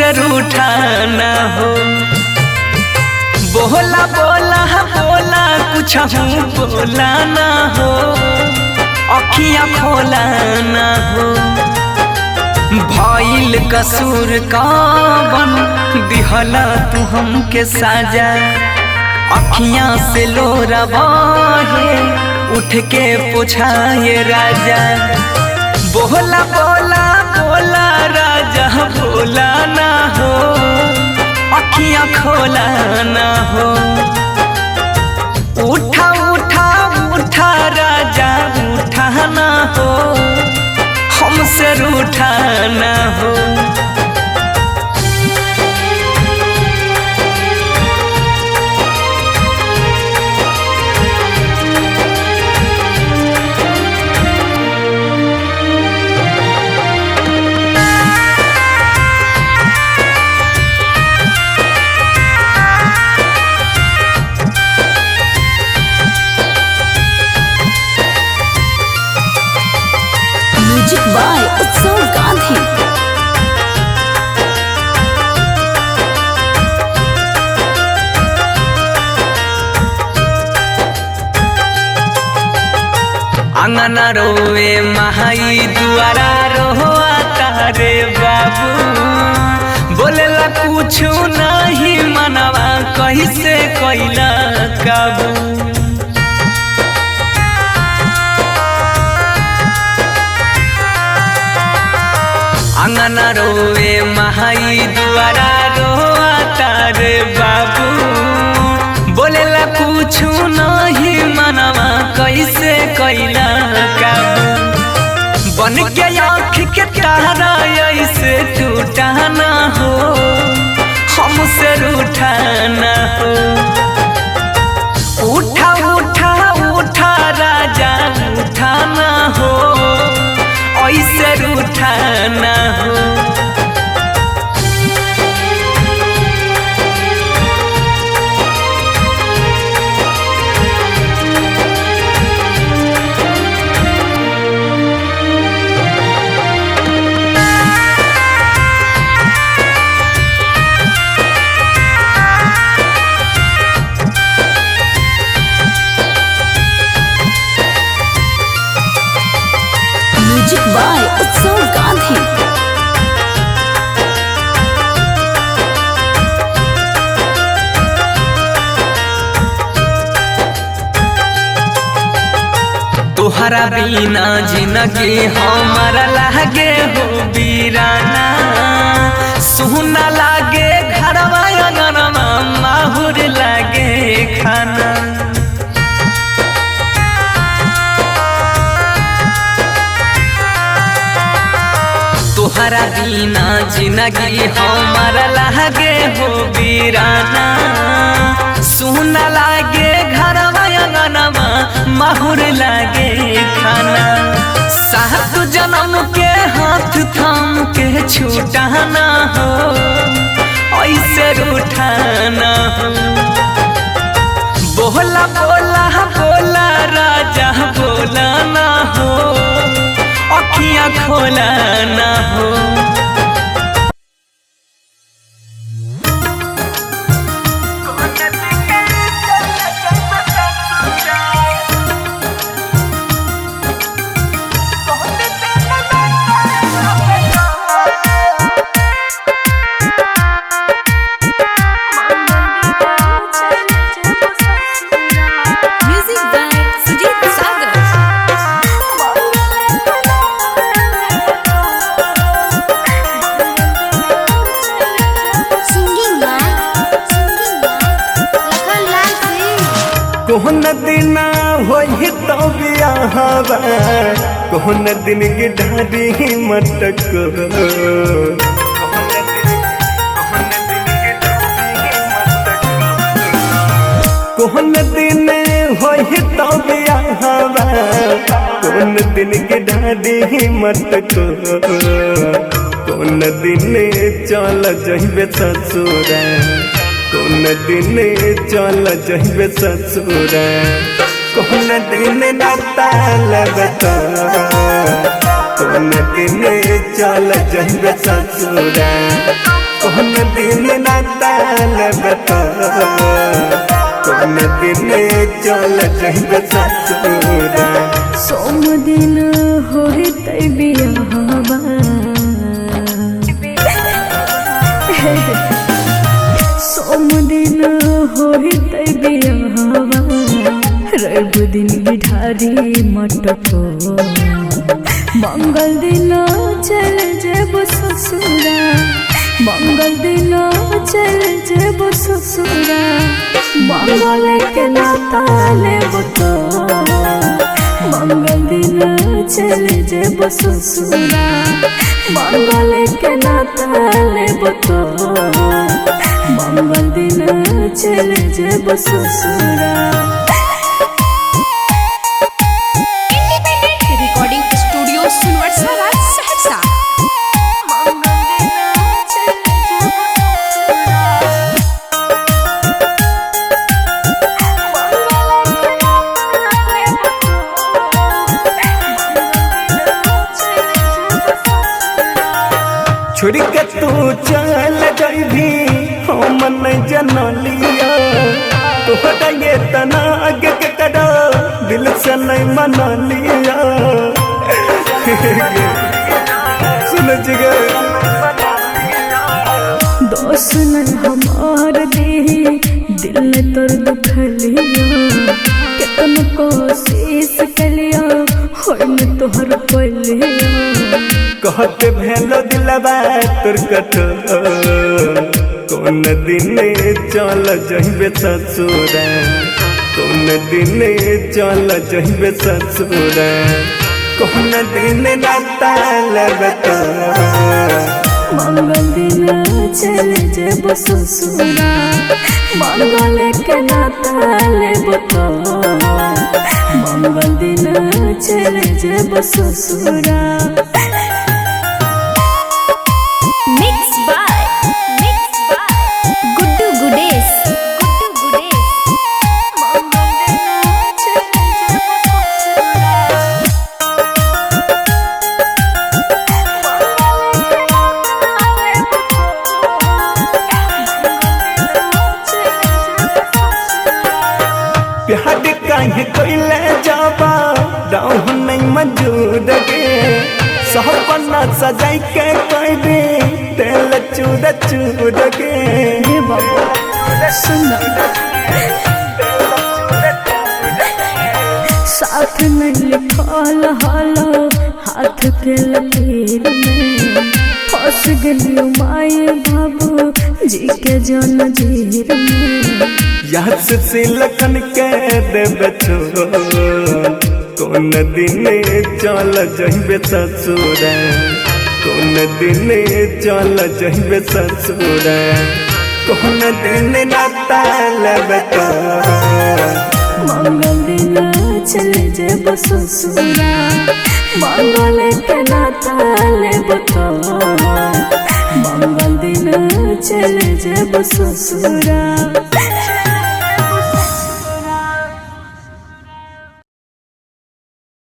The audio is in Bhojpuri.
हमसे रूठा ना हो। बोला बोला बोला कुछ बोला ना हो, अखियाँ खोला ना हो। भइल कसूर कवन दिहला तू हमके साजा, अखियाँ से लोरा बहे उठ के पूछाए राजा। बोला बोला बोला राजा बोला ना हो, अखियाँ खोला ना हो। उठा उठा उठा राजा उठा ना हो, हमसे रूठा ना हो। म्यूजिक बाय उत्सव गांधी। अंगना रोवे महाई दुआरा रोआ तारे बाबू, बोलेला कुछ नहीं मनवा कैसे कैला काबू। अंगना रोवे महाई दुआरा रोआ तारे बाबू, बोलेला कुछ नहीं मनवा कैसे कैला काबू। बन के आँख के तारा ऐसे टूटा ना हो, हमसे रूठा ना हो। उठा उठा उठा राजा उठा ना हो, ऐसे रूठा ना हो। म्यूजिक बाय उत्सव गांधी। तोहरा बिना जिंदगी हमारा लागे हो वीराना, सुना लागे घरवा अंगनवा माहुर लागे खाना। तोहरा बिना जिंदगी हमारा लागे हो वीराना, सुना लागे घरवा अंगनवा माहुर लागे खाना। सात जन्म के हाथ थाम के छूटा ना हो, ऐसे रूठा ना हो। बोला बोला बोला राजा बोला ना हो, अखियाँ खोला ना हो। Music by Sujeet Sagar. कोहन दिन होई तो बियाहवा, कोहन दिन की ढाडी मटक। कोहन दिन होई तो बियाहवा, कोहन दिन की ढाडी मटक। कोन दिन चल जइबे ससुरा, कोन दिन चल जइबे ससुरा। कोन दिन नाता लगता, कोन दिन चल जइबे ससुरा। कौन दिन नाता लगता कौन दिन चल जइबे ससुरा सोम दिन होते बियाहवा सोम दिन होते बियाहवा रवि दिन बिठारी मटको मंगल दिन चल जेब ससुरा मंगल दिन चल जेब ससुरा मंगल के नाता लेब तो मंगल दिन चल जेब ससुरा मंगल के नाता लेब तो मंगल दिन चल जेब ससुरा। रिकॉर्डिंग स्टूडियो सुनवरसारा सहरसा। छोड़ के तू चल जाइबी हम नहीं जनलिया तोहरा ये तना आगे के करा दिल से नहीं मना लिया सुन जिगे दोस्त न हमार दे दिल तोर दुखलिया कितन कोशिश कलिया होय न तोहर पलिया कहते भेलो दिलवा तोर कठोर कौन दिन चल जइबे ससुरा कौन दिन चल जइबे ससुरा कौन दिन नाता लगता मंगल दिन चल जेब ससुरा मंगल के नाता लेब तो मंगल दिन चल जेब ससुरा। मिक्स बाय गुड्डू गुडेश मंगल दिन चल जेब प्यार काहे कोइले जाबा दाऊ नहीं मंजूर गे सपना सजाई के कोई दे दिल चूर चूर गे हे बाबा सुंदर साथ में लिखल हालो हाथ के लकीर में फंस गलियो माए बाबू जी के जन जीर में याद से लखन के देबे छोड़ कौन दिन चल जइबे ससुरा कौन दिन चल जइबे ससुरा कौन दिन नाता लगता मंगल दिन चल जेब ससुरा मंगल के नाता लेब तो मंगल दिन चल जेब ससुरा।